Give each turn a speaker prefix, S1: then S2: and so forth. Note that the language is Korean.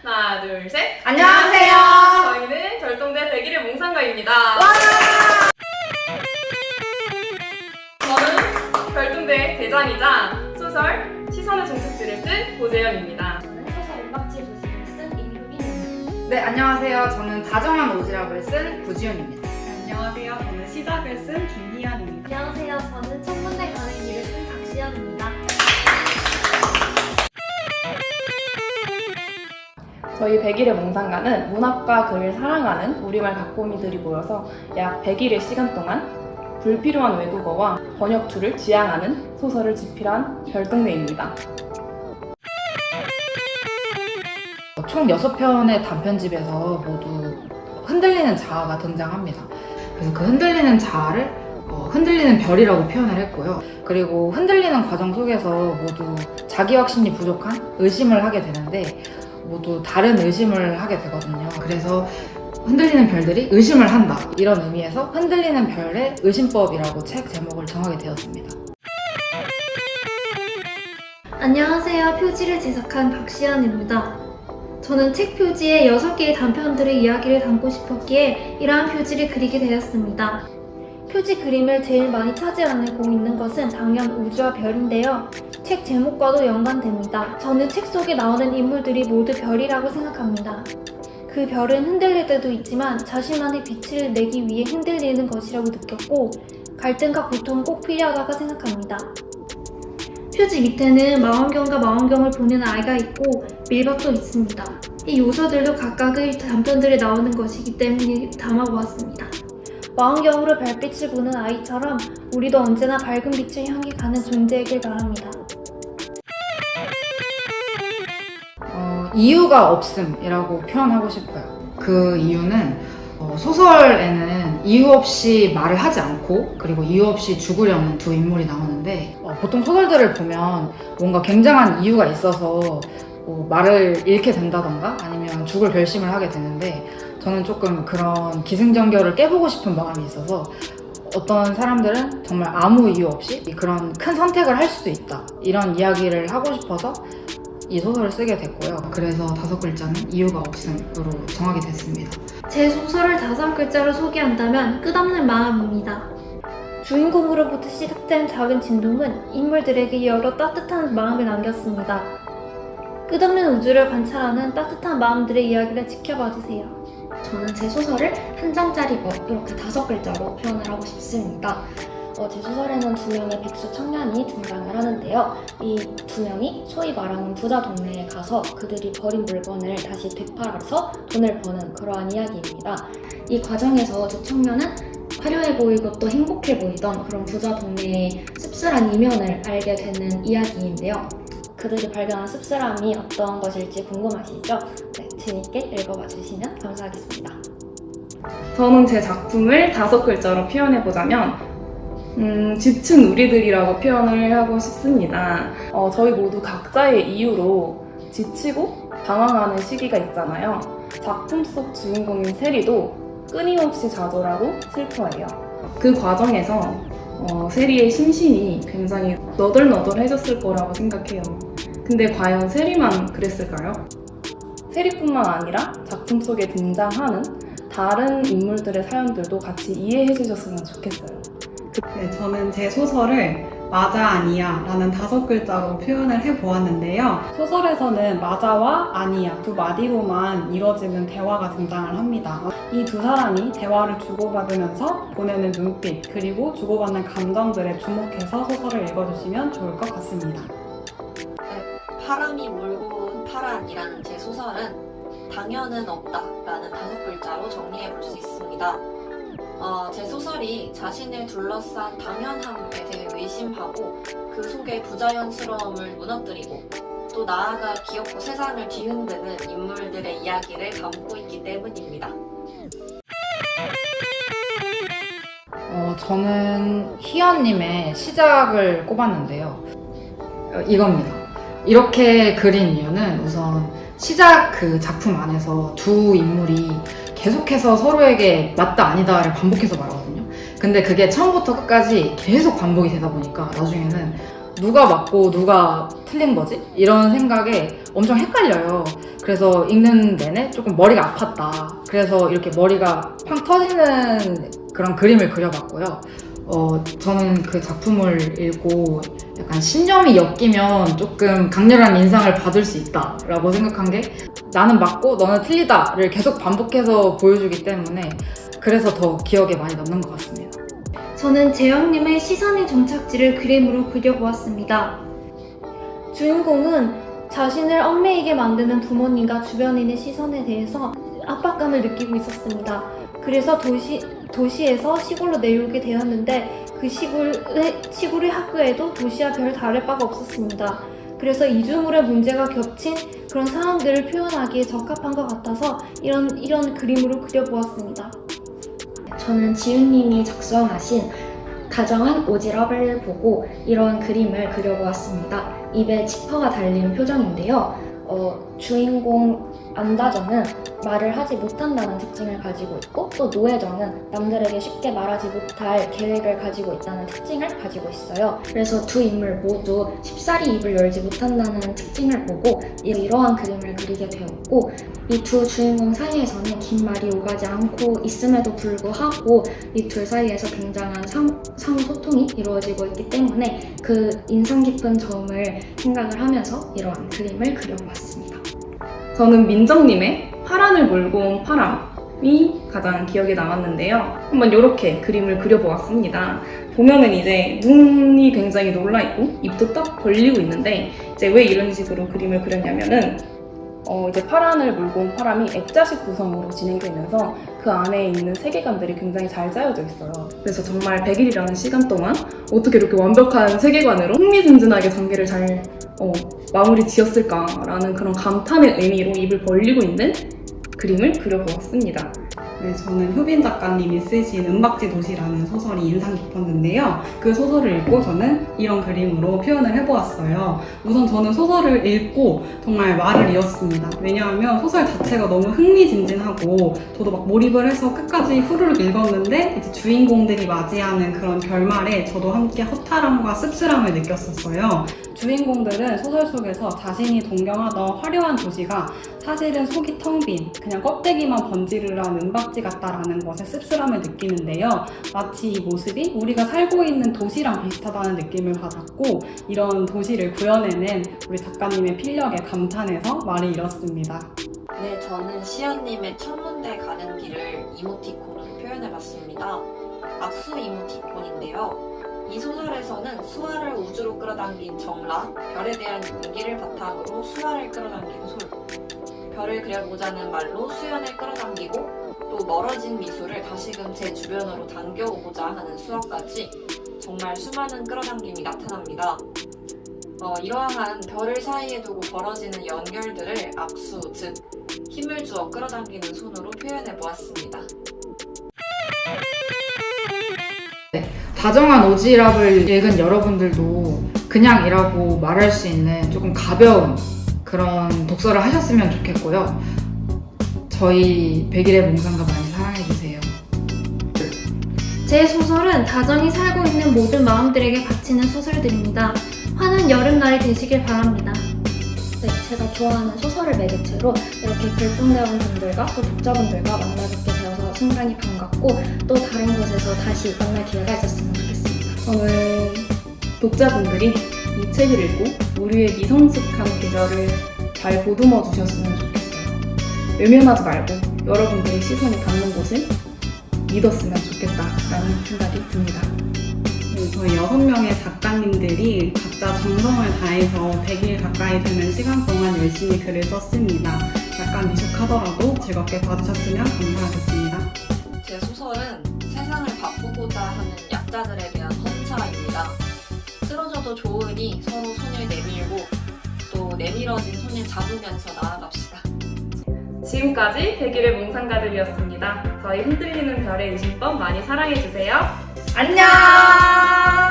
S1: 하나, 둘, 셋.
S2: 안녕하세요.
S1: 저희는 별동대 101의 몽상가입니다. 저는 별동대 대장이자 소설 시선의 종특지를 쓴 고재현입니다.
S3: 저는 소설 음악지 도시를 쓴 임효빈입니다.
S2: 네, 안녕하세요. 저는 다정한 오지랖을 쓴 구지연입니다.
S4: 안녕하세요. 저는 시작을 쓴 김희안입니다.
S3: 안녕하세요. 저는 천문대 가는 길을 쓴 박시연입니다.
S1: 저희 100일의 몽상가는 문학과 글을 사랑하는 우리말 각고미들이 모여서 약 100일의 시간 동안 불필요한 외국어와 번역 툴을 지향하는 소설을 집필한 별동대입니다.
S2: 총 6편의 단편집에서 모두 흔들리는 자아가 등장합니다. 그래서 그 흔들리는 자아를 흔들리는 별이라고 표현을 했고요. 그리고 흔들리는 과정 속에서 모두 자기 확신이 부족한 의심을 하게 되는데 모두 다른 의심을 하게 되거든요. 그래서 흔들리는 별들이 의심을 한다. 이런 의미에서 흔들리는 별의 의심법이라고 책 제목을 정하게 되었습니다.
S3: 안녕하세요. 표지를 제작한 박시연입니다. 저는 책 표지에 6개의 단편들의 이야기를 담고 싶었기에 이러한 표지를 그리게 되었습니다. 표지 그림을 제일 많이 차지하고 있는 것은 당연 우주와 별인데요. 책 제목과도 연관됩니다. 저는 책 속에 나오는 인물들이 모두 별이라고 생각합니다. 그 별은 흔들릴 때도 있지만 자신만의 빛을 내기 위해 흔들리는 것이라고 느꼈고 갈등과 고통은 꼭 필요하다고 생각합니다. 표지 밑에는 망원경과 망원경을 보는 아이가 있고 밀밭도 있습니다. 이 요소들도 각각의 단편들에 나오는 것이기 때문에 담아보았습니다. 망원경으로 별빛을 보는 아이처럼 우리도 언제나 밝은 빛을 향해 가는 존재이길 바랍니다.
S2: 이유가 없음이라고 표현하고 싶어요. 그 이유는 소설에는 이유 없이 말을 하지 않고 그리고 이유 없이 죽으려는 두 인물이 나오는데 보통 소설들을 보면 뭔가 굉장한 이유가 있어서 말을 잃게 된다던가 아니면 죽을 결심을 하게 되는데 저는 조금 그런 기승전결을 깨보고 싶은 마음이 있어서 어떤 사람들은 정말 아무 이유 없이 그런 큰 선택을 할 수도 있다 이런 이야기를 하고 싶어서 이 소설을 쓰게 됐고요. 그래서 5글자는 이유가 없음으로 정하게 됐습니다.
S3: 제 소설을 5글자로 소개한다면 끝없는 마음입니다. 주인공으로부터 시작된 작은 진동은 인물들에게 여러 따뜻한 마음을 남겼습니다. 끝없는 우주를 관찰하는 따뜻한 마음들의 이야기를 지켜봐주세요.
S5: 저는 제 소설을 한 장짜리 법 이렇게 5글자로 표현을 하고 싶습니다. 제 소설에는 2명의 백수 청년이 등장을 하는데요. 이 2명이 소위 말하는 부자 동네에 가서 그들이 버린 물건을 다시 되팔아서 돈을 버는 그러한 이야기입니다. 이 과정에서 두 청년은 화려해 보이고 또 행복해 보이던 그런 부자 동네의 씁쓸한 이면을 알게 되는 이야기인데요. 그들이 발견한 씁쓸함이 어떤 것일지 궁금하시죠? 네, 재밌게 읽어봐 주시면 감사하겠습니다.
S1: 저는 제 작품을 5글자로 표현해보자면 지친 우리들이라고 표현을 하고 싶습니다. 저희 모두 각자의 이유로 지치고 방황하는 시기가 있잖아요. 작품 속 주인공인 세리도 끊임없이 좌절하고 슬퍼해요. 그 과정에서 세리의 심신이 굉장히 너덜너덜해졌을 거라고 생각해요. 근데 과연 세리만 그랬을까요? 세리뿐만 아니라 작품 속에 등장하는 다른 인물들의 사연들도 같이 이해해 주셨으면 좋겠어요.
S4: 네, 저는 제 소설을 맞아 아니야 라는 5글자로 표현을 해보았는데요. 소설에서는 맞아와 아니야 두 마디로만 이뤄지는 대화가 등장을 합니다. 이 두 사람이 대화를 주고받으면서 보내는 눈빛 그리고 주고받는 감정들에 주목해서 소설을 읽어주시면 좋을 것 같습니다.
S6: 바람이 몰고 온 파란이라는 제 소설은 당연은 없다 라는 5글자로 정리해 볼 수 있습니다. 제 소설이 자신을 둘러싼 당연함에 대해 의심하고 그 속의 부자연스러움을 무너뜨리고 또 나아가 귀엽고 세상을 뒤흔드는 인물들의 이야기를 담고 있기 때문입니다.
S2: 저는 희연님의 시작을 꼽았는데요. 이겁니다. 이렇게 그린 이유는 우선 시작 그 작품 안에서 두 인물이 계속해서 서로에게 맞다 아니다를 반복해서 말하거든요. 근데 그게 처음부터 끝까지 계속 반복이 되다 보니까 나중에는 누가 맞고 누가 틀린 거지? 이런 생각에 엄청 헷갈려요. 그래서 읽는 내내 조금 머리가 아팠다. 그래서 이렇게 머리가 팡 터지는 그런 그림을 그려봤고요. 저는 그 작품을 읽고 약간 신념이 엮이면 조금 강렬한 인상을 받을 수 있다라고 생각한 게 나는 맞고 너는 틀리다를 계속 반복해서 보여주기 때문에 그래서 더 기억에 많이 남는 것 같습니다.
S3: 저는 재영님의 시선의 종착지를 그림으로 그려보았습니다. 주인공은 자신을 얽매이게 만드는 부모님과 주변인의 시선에 대해서 압박감을 느끼고 있었습니다. 그래서 도시에서 시골로 내려오게 되었는데 그 시골의 학교에도 도시와 별 다를 바가 없었습니다. 그래서 이중물의 문제가 겹친 그런 상황들을 표현하기에 적합한 것 같아서 이런 그림으로 그려보았습니다.
S5: 저는 지윤님이 작성하신 다정한 오지랖을 보고 이런 그림을 그려보았습니다. 입에 지퍼가 달린 표정인데요. 주인공 안다정은 말을 하지 못한다는 특징을 가지고 있고 또 노혜정은 남들에게 쉽게 말하지 못할 계획을 가지고 있다는 특징을 가지고 있어요. 그래서 두 인물 모두 쉽사리 입을 열지 못한다는 특징을 보고 이러한 그림을 그리게 되었고 이 두 주인공 사이에서는 긴 말이 오가지 않고 있음에도 불구하고 이 둘 사이에서 굉장한 상호소통이 이루어지고 있기 때문에 그 인상 깊은 점을 생각을 하면서 이러한 그림을 그려보았습니다.
S1: 저는 민정님의 파란을 몰고 온 파람이 가장 기억에 남았는데요. 한번 이렇게 그림을 그려보았습니다. 보면은 이제 눈이 굉장히 놀라있고 입도 딱 벌리고 있는데 이제 왜 이런 식으로 그림을 그렸냐면은 이제 파란을 몰고 온 파람이 액자식 구성으로 진행되면서 그 안에 있는 세계관들이 굉장히 잘 짜여져 있어요. 그래서 정말 100일이라는 시간 동안 어떻게 이렇게 완벽한 세계관으로 흥미진진하게 전개를 잘 마무리 지었을까라는 그런 감탄의 의미로 입을 벌리고 있는 그림을 그려보았습니다.
S4: 네, 저는 효빈 작가님이 쓰신 은박지 도시라는 소설이 인상 깊었는데요. 그 소설을 읽고 저는 이런 그림으로 표현을 해보았어요. 우선 저는 소설을 읽고 정말 말을 이었습니다. 왜냐하면 소설 자체가 너무 흥미진진하고 저도 막 몰입을 해서 끝까지 후루룩 읽었는데 이제 주인공들이 맞이하는 그런 결말에 저도 함께 허탈함과 씁쓸함을 느꼈었어요. 주인공들은 소설 속에서 자신이 동경하던 화려한 도시가 사실은 속이 텅 빈 그냥 껍데기만 번지르르한 은박지 같다라는 것에 씁쓸함을 느끼는데요. 마치 이 모습이 우리가 살고 있는 도시랑 비슷하다는 느낌을 받았고 이런 도시를 구현해낸 우리 작가님의 필력에 감탄해서 말을 잃었습니다.
S6: 네, 저는 시연님의 천문대 가는 길을 이모티콘으로 표현해봤습니다. 악수 이모티콘인데요. 이 소설에서는 수아를 우주로 끌어당긴 정라, 별에 대한 용기를 바탕으로 수아를 끌어당긴 솔, 별을 그려보자는 말로 수연을 끌어당기고 또 멀어진 미소를 다시금 제 주변으로 당겨오고자 하는 수아까지 정말 수많은 끌어당김이 나타납니다. 이러한 별을 사이에 두고 벌어지는 연결들을 악수, 즉 힘을 주어 끌어당기는 손으로 표현해보았습니다.
S2: 다정한 오지랖을 읽은 여러분들도 그냥이라고 말할 수 있는 조금 가벼운 그런 독서를 하셨으면 좋겠고요. 저희 100일의 몽상가 많이 사랑해주세요.
S3: 제 소설은 다정히 살고 있는 모든 마음들에게 바치는 소설들입니다. 환한 여름날이 되시길 바랍니다.
S5: 네, 제가 좋아하는 소설을 매개체로 이렇게 글풍대원분들과 또 독자분들과 만나뵙게 되어서 상당히 반갑고 또 다른 곳에서 다시 만날 기회가 있었으면 좋겠습니다.
S1: 저는 독자분들이 이 책을 읽고 우리의 미성숙한 계절을 잘 보듬어 주셨으면 좋겠어요. 외면하지 말고 여러분들의 시선이 닿는 곳을 믿었으면 좋겠다라는 생각이 듭니다.
S4: 네, 저희 6명의 작가님들이 각자 정성을 다해서 100일 가까이 되는 시간 동안 열심히 글을 썼습니다. 약간 미숙하더라도 즐겁게 봐주셨으면 감사하겠습니다.
S6: 제 소설은 세상을 바꾸고자 하는 약자들에 대한 헌사입니다. 쓰러져도 좋으니 서로 손을 내밀고 또 내밀어진 손을 잡으면서 나아갑시다.
S1: 지금까지 100일의 몽상가들이었습니다. 저희 흔들리는 별의 의심법 많이 사랑해주세요. 안녕!